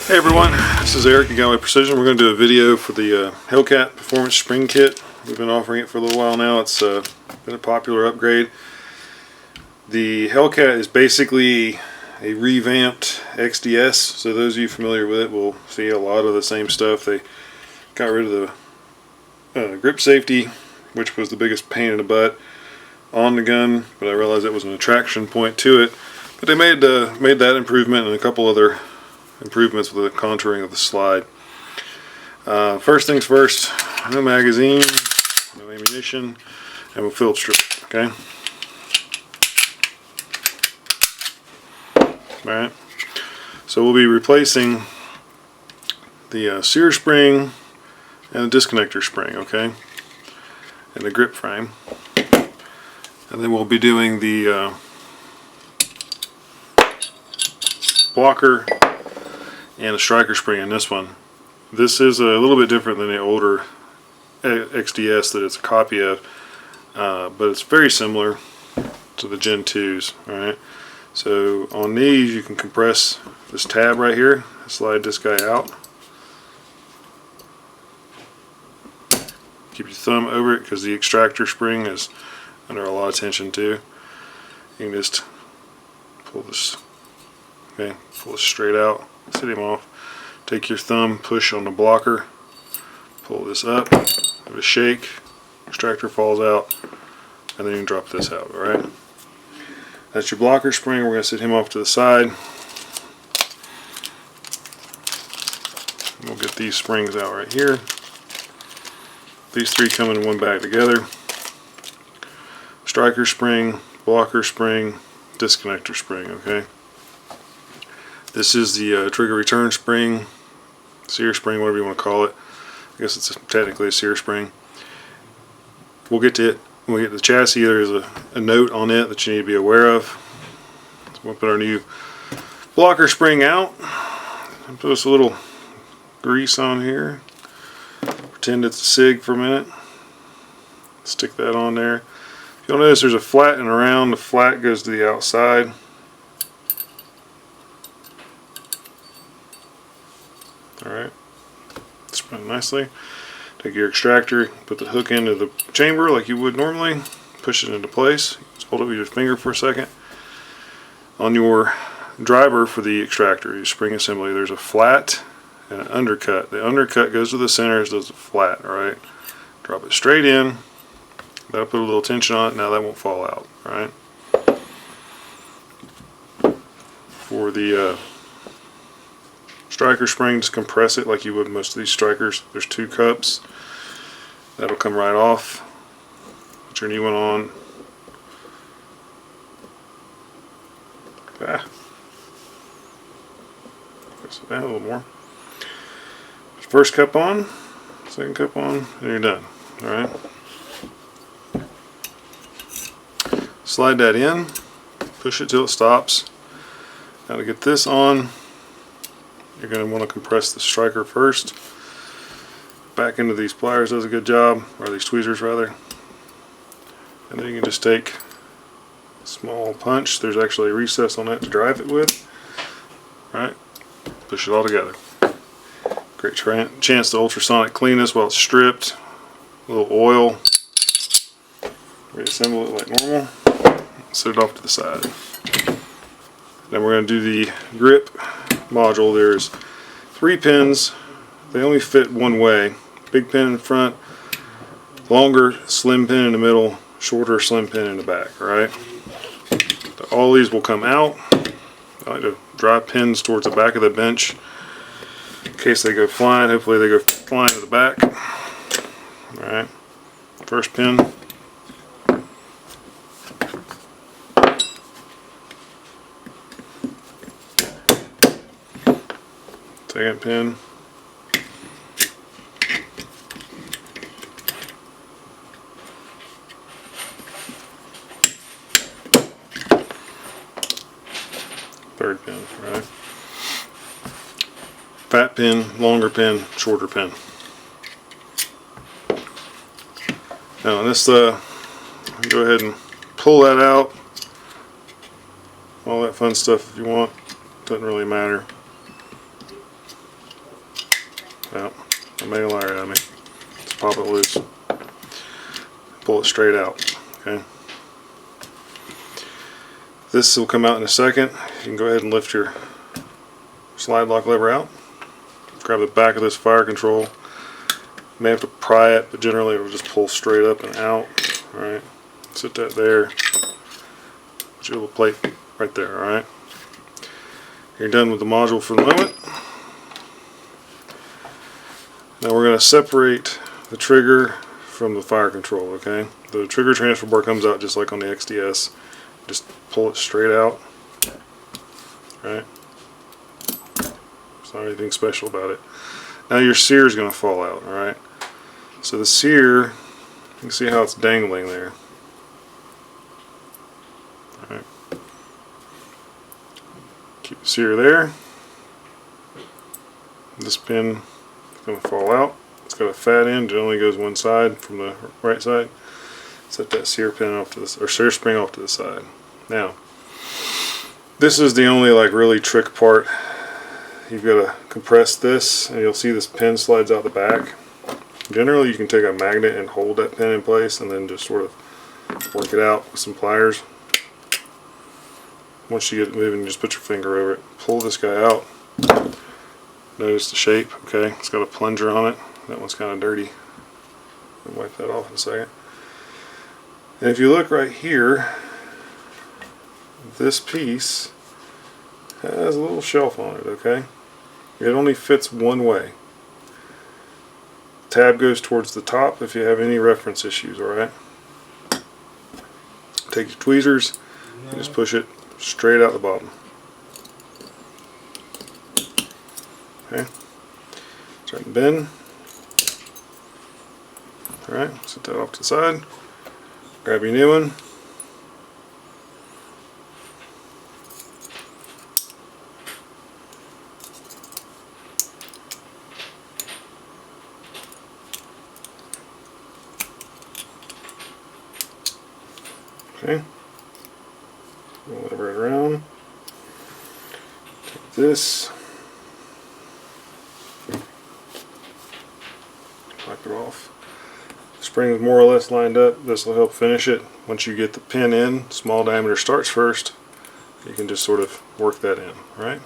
Hey everyone, this is Eric at Galloway Precision. We're going to do a video for the Hellcat Performance Spring Kit. We've been offering it for a little while now. It's been a popular upgrade. The Hellcat is basically a revamped XDS, so those of you familiar with it will see a lot of the same stuff. They got rid of the grip safety, which was the biggest pain in the butt on the gun, but I realized it was an attraction point to it. But they made that improvement and a couple other improvements with the contouring of the slide. First things first, no magazine, no ammunition, and we'll field strip, okay? Alright, so we'll be replacing the sear spring and the disconnector spring, okay? And the grip frame. And then we'll be doing the blocker and a striker spring in this one. This is a little bit different than the older XDS that it's a copy of, but it's very similar to the Gen 2s. Alright, so on these you can compress this tab right here, slide this guy out, keep your thumb over it because the extractor spring is under a lot of tension too. You can just pull this, okay, pull this straight out, set him off, take your thumb, push on the blocker, pull this up, give it a shake, extractor falls out, and then you can drop this out. Alright, that's your blocker spring. We're going to set him off to the side. We'll get these springs out right here. These three come in one bag together. Striker spring, blocker spring, disconnector spring, okay? This is the trigger return spring, sear spring, whatever you want to call it. I guess it's technically a sear spring. We'll get to it when we get to the chassis. There's a note on it that you need to be aware of. So we'll put our new blocker spring out and put us a little grease on here. Pretend it's a SIG for a minute. Stick that on there. You'll notice there's a flat and a round. The flat goes to the outside. Alright, spin nicely. Take your extractor, put the hook into the chamber like you would normally, push it into place. Just hold it with your finger for a second. On your driver for the extractor, your spring assembly, there's a flat and an undercut. The undercut goes to the center as does the flat. Alright, drop it straight in. That'll put a little tension on it. Now that won't fall out. Alright, for the striker spring, just compress it like you would most of these strikers. There's two cups. That'll come right off. Put your new one on. Press it down a little more. First cup on, second cup on, and you're done. Alright. Slide that in, push it till it stops. Now to get this on, you're going to want to compress the striker first. Back into these pliers does a good job, or these tweezers rather. And then you can just take a small punch. There's actually a recess on that to drive it with. Alright, push it all together. Great chance to ultrasonic clean this while it's stripped. A little oil. Reassemble it like normal. Set it off to the side. Then we're going to do the grip module. There's 3 pins. They only fit one way. Big pin in front, longer slim pin in the middle, shorter slim pin in the back. Alright, all these will come out. I like to drive pins towards the back of the bench in case they go flying. Hopefully they go flying to the back. Alright, first pin. Second pin. Third pin, right? Fat pin, longer pin, shorter pin. Now this, go ahead and pull that out. All that fun stuff if you want. Doesn't really matter. Well, I made a liar out of me. Let's pop it loose. Pull it straight out. Okay. This will come out in a second. You can go ahead and lift your slide lock lever out. Grab the back of this fire control. You may have to pry it, but generally it'll just pull straight up and out. Alright. Sit that there. Put your little plate right there, alright? You're done with the module for the moment. Now we're going to separate the trigger from the fire control, okay? The trigger transfer bar comes out just like on the XDS. Just pull it straight out. Right? There's not anything special about it. Now your sear is going to fall out, alright? So the sear, you can see how it's dangling there. Alright. Keep the sear there. This pin is going to fall out. It's got a fat end, it only goes one side from the right side. Set that sear pin off to this, or sear spring off to the side. Now, this is the only like really trick part. You've got to compress this, and you'll see this pin slides out the back. Generally, you can take a magnet and hold that pin in place, and then just sort of work it out with some pliers. Once you get it moving, just put your finger over it. Pull this guy out. Notice the shape. Okay, it's got a plunger on it. That one's kind of dirty. I'll wipe that off in a second. And if you look right here, this piece has a little shelf on it, okay? It only fits one way. Tab goes towards the top if you have any reference issues, alright? Take your tweezers and just push it straight out the bottom. Okay? Start to bend. Alright, set that off to the side. Grab your new one. Okay. Roll it right around. Take this. Wipe it off. Spring is more or less lined up. This will help finish it. Once you get the pin in, small diameter starts first. You can just sort of work that in, right?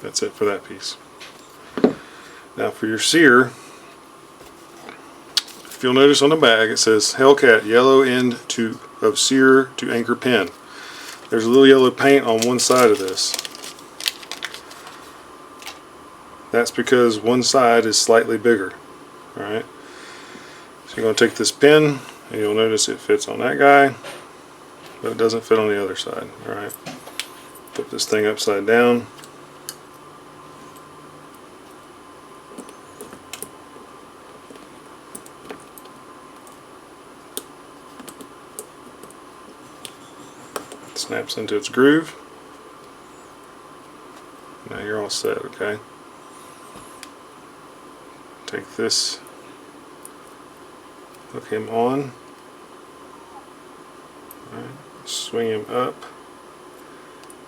That's it for that piece. Now for your sear, if you'll notice on the bag it says Hellcat yellow end of sear to anchor pin. There's a little yellow paint on one side of this. That's because one side is slightly bigger. Alright. So you're going to take this pin and you'll notice it fits on that guy, but it doesn't fit on the other side. Alright. Put this thing upside down. It snaps into its groove. Now you're all set, okay? Take this, hook him on, right, swing him up.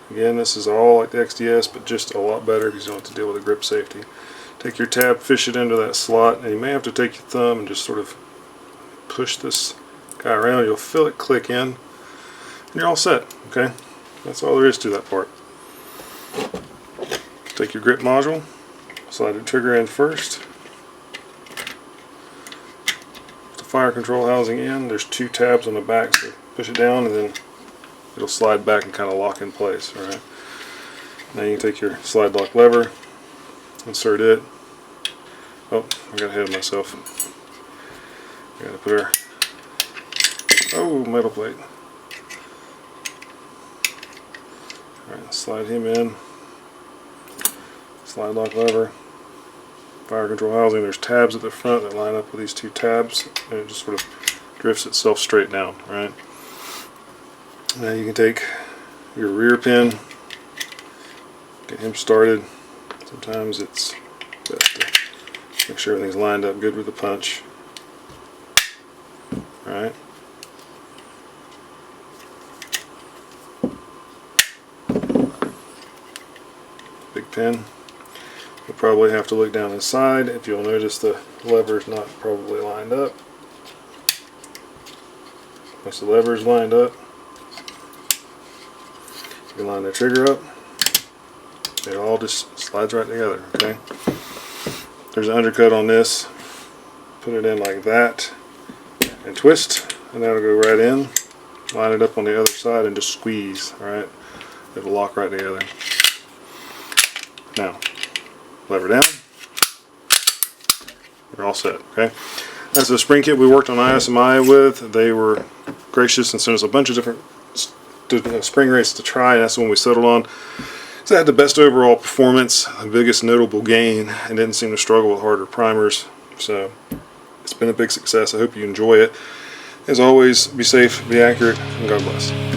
Again, this is all like the XDS, but just a lot better because you don't have to deal with the grip safety. Take your tab, fish it into that slot, and you may have to take your thumb and just sort of push this guy around. You'll feel it click in, and you're all set, okay? That's all there is to that part. Take your grip module, slide the trigger in first. Fire control housing in. There's two tabs on the back, so push it down and then it'll slide back and kind of lock in place. Alright. Now you can take your slide lock lever, insert it. Oh, I got ahead of myself. I gotta put our metal plate. Alright, slide him in. Slide lock lever. Fire control housing. There's tabs at the front that line up with these two tabs, and it just sort of drifts itself straight down, right? Now you can take your rear pin, get him started. Sometimes it's best to make sure everything's lined up good with the punch. Right? Big pin. You'll probably have to look down inside. If you'll notice, the lever's not probably lined up. Once the lever's lined up, you line the trigger up, it all just slides right together, okay? There's an undercut on this. Put it in like that and twist, and that'll go right in. Line it up on the other side and just squeeze, alright? It'll lock right together. Now, lever down. We're all set, okay? That's the spring kit we worked on ISMI with. They were gracious and sent us a bunch of different spring rates to try, and that's the one we settled on. So it had the best overall performance, the biggest notable gain, and didn't seem to struggle with harder primers. So it's been a big success. I hope you enjoy it. As always, be safe, be accurate, and God bless.